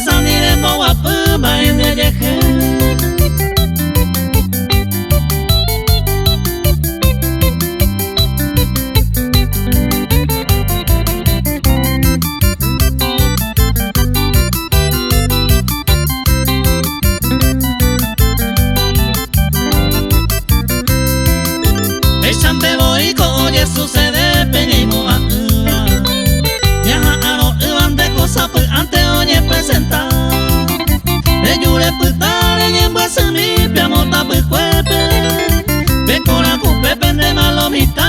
sa ni de mo wa pu ba en de je. Chambe voy con Jesús se de peña y moa ya aro van de cosa pues ante oye presentar de yure putar en embuese mi piamota pues cuepe ve con la cupe pende malomita